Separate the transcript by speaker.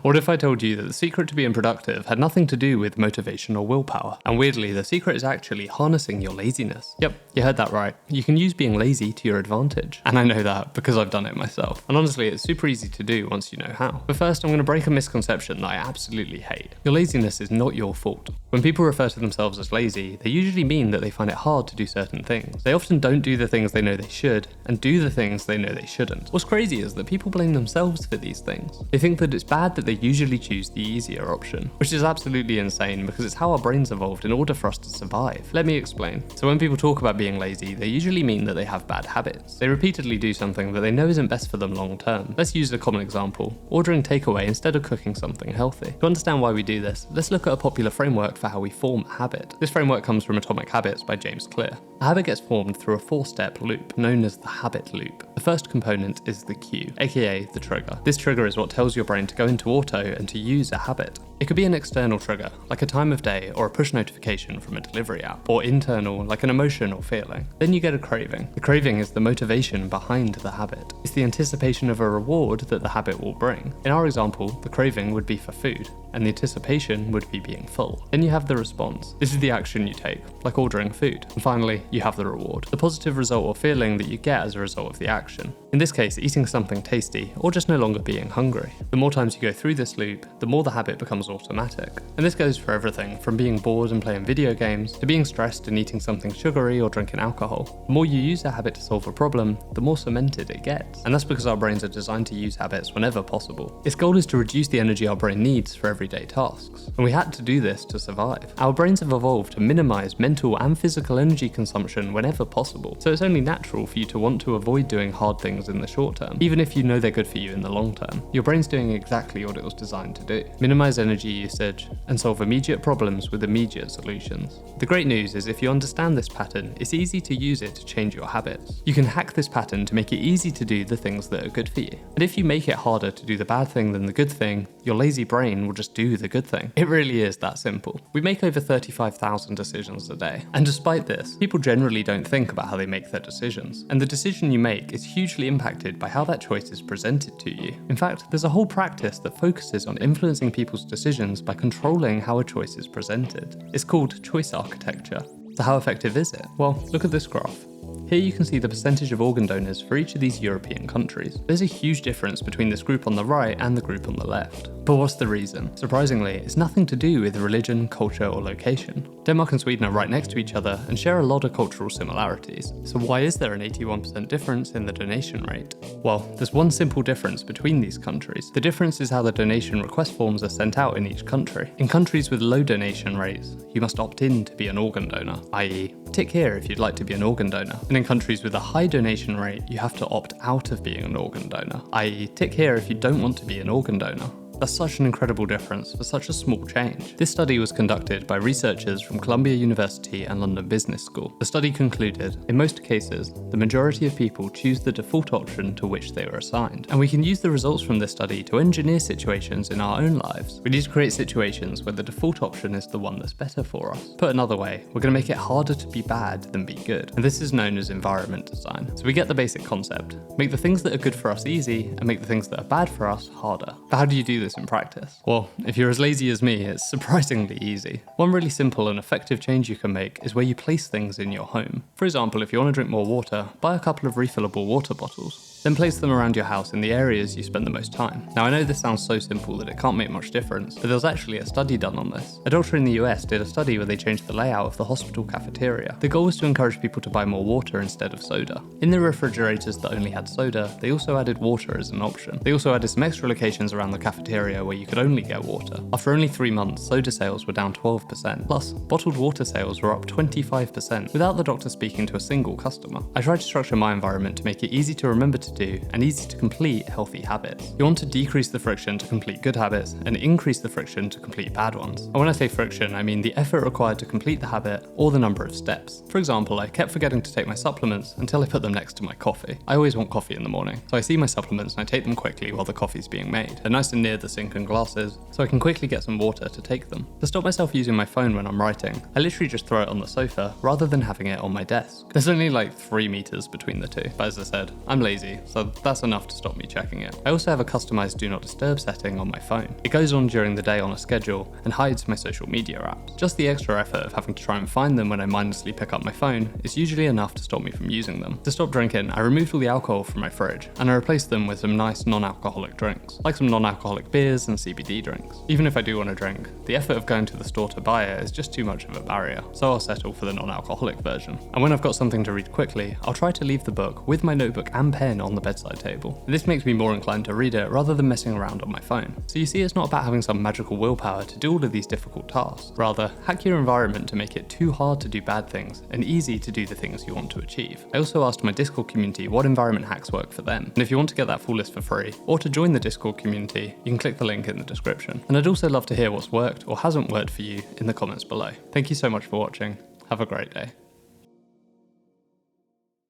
Speaker 1: What if I told you that the secret to being productive had nothing to do with motivation or willpower? And weirdly, the secret is actually harnessing your laziness. Yep, you heard that right. You can use being lazy to your advantage. And I know that because I've done it myself. And honestly, it's super easy to do once you know how. But first, I'm going to break a misconception that I absolutely hate. Your laziness is not your fault. When people refer to themselves as lazy, they usually mean that they find it hard to do certain things. They often don't do the things they know they should, and do the things they know they shouldn't. What's crazy is that people blame themselves for these things. They think that it's bad that they usually choose the easier option, which is absolutely insane because it's how our brains evolved in order for us to survive. Let me explain. So when people talk about being lazy, they usually mean that they have bad habits. They repeatedly do something that they know isn't best for them long term. Let's use a common example: ordering takeaway instead of cooking something healthy. To understand why we do this, let's look at a popular framework for how we form a habit. This framework comes from Atomic Habits by James Clear. A habit gets formed through a 4-step loop known as the habit loop. The first component is the cue, aka the trigger. This trigger is what tells your brain to go into auto and to use a habit. It could be an external trigger, like a time of day or a push notification from a delivery app, or internal, like an emotion or feeling. Then you get a craving. The craving is the motivation behind the habit. It's the anticipation of a reward that the habit will bring. In our example, the craving would be for food, and the anticipation would be being full. Then you have the response. This is the action you take, like ordering food. And finally, you have the reward, the positive result or feeling that you get as a result of the action. In this case, eating something tasty, or just no longer being hungry. The more times you go through this loop, the more the habit becomes automatic. And this goes for everything from being bored and playing video games, to being stressed and eating something sugary or drinking alcohol. The more you use a habit to solve a problem, the more cemented it gets. And that's because our brains are designed to use habits whenever possible. Its goal is to reduce the energy our brain needs for everyday tasks. And we had to do this to survive. Our brains have evolved to minimize mental and physical energy consumption whenever possible. So it's only natural for you to want to avoid doing hard things in the short term, even if you know they're good for you in the long term. Your brain's doing exactly what it was designed to do: minimize energy usage and solve immediate problems with immediate solutions. The great news is if you understand this pattern, it's easy to use it to change your habits. You can hack this pattern to make it easy to do the things that are good for you. And if you make it harder to do the bad thing than the good thing, your lazy brain will just do the good thing. It really is that simple. We make over 35,000 decisions a day. And despite this, people generally don't think about how they make their decisions. And the decision you make is hugely impacted by how that choice is presented to you. In fact, there's a whole practice that focuses on influencing people's decisions by controlling how a choice is presented. It's called choice architecture. So how effective is it? Well, look at this graph. Here you can see the percentage of organ donors for each of these European countries. There's a huge difference between this group on the right and the group on the left. But what's the reason? Surprisingly, it's nothing to do with religion, culture, or location. Denmark and Sweden are right next to each other and share a lot of cultural similarities. So why is there an 81% difference in the donation rate? Well, there's one simple difference between these countries. The difference is how the donation request forms are sent out in each country. In countries with low donation rates, you must opt in to be an organ donor, i.e., tick here if you'd like to be an organ donor. And in countries with a high donation rate, you have to opt out of being an organ donor, i.e., tick here if you don't want to be an organ donor. That's such an incredible difference for such a small change. This study was conducted by researchers from Columbia University and London Business School. The study concluded, in most cases, the majority of people choose the default option to which they were assigned. And we can use the results from this study to engineer situations in our own lives. We need to create situations where the default option is the one that's better for us. Put another way, we're going to make it harder to be bad than be good. And this is known as environment design. So we get the basic concept. Make the things that are good for us easy, and make the things that are bad for us harder. But how do you do this in practice? Well, if you're as lazy as me, it's surprisingly easy. One really simple and effective change you can make is where you place things in your home. For example, if you want to drink more water, buy a couple of refillable water bottles. Then place them around your house in the areas you spend the most time. Now I know this sounds so simple that it can't make much difference, but there was actually a study done on this. A doctor in the US did a study where they changed the layout of the hospital cafeteria. The goal was to encourage people to buy more water instead of soda. In the refrigerators that only had soda, they also added water as an option. They also added some extra locations around the cafeteria where you could only get water. After only 3 months, soda sales were down 12%. Plus, bottled water sales were up 25% without the doctor speaking to a single customer. I tried to structure my environment to make it easy to remember to do and easy to complete healthy habits. You want to decrease the friction to complete good habits and increase the friction to complete bad ones. And when I say friction, I mean the effort required to complete the habit or the number of steps. For example, I kept forgetting to take my supplements until I put them next to my coffee. I always want coffee in the morning, so I see my supplements and I take them quickly while the coffee's being made. They're nice and near the sink and glasses, so I can quickly get some water to take them. To stop myself using my phone when I'm writing, I literally just throw it on the sofa rather than having it on my desk. There's only like 3 meters between the two, but as I said, I'm lazy, so that's enough to stop me checking it. I also have a customized do not disturb setting on my phone. It goes on during the day on a schedule and hides my social media apps. Just the extra effort of having to try and find them when I mindlessly pick up my phone is usually enough to stop me from using them. To stop drinking, I removed all the alcohol from my fridge, and I replaced them with some nice non-alcoholic drinks, like some non-alcoholic beers and CBD drinks. Even if I do want to drink, the effort of going to the store to buy it is just too much of a barrier, so I'll settle for the non-alcoholic version. And when I've got something to read quickly, I'll try to leave the book with my notebook and pen on the bedside table. This makes me more inclined to read it rather than messing around on my phone. So you see, it's not about having some magical willpower to do all of these difficult tasks. Rather, hack your environment to make it too hard to do bad things and easy to do the things you want to achieve. I also asked my Discord community what environment hacks work for them, and if you want to get that full list for free, or to join the Discord community, you can click the link in the description. And I'd also love to hear what's worked or hasn't worked for you in the comments below. Thank you so much for watching. Have a great day.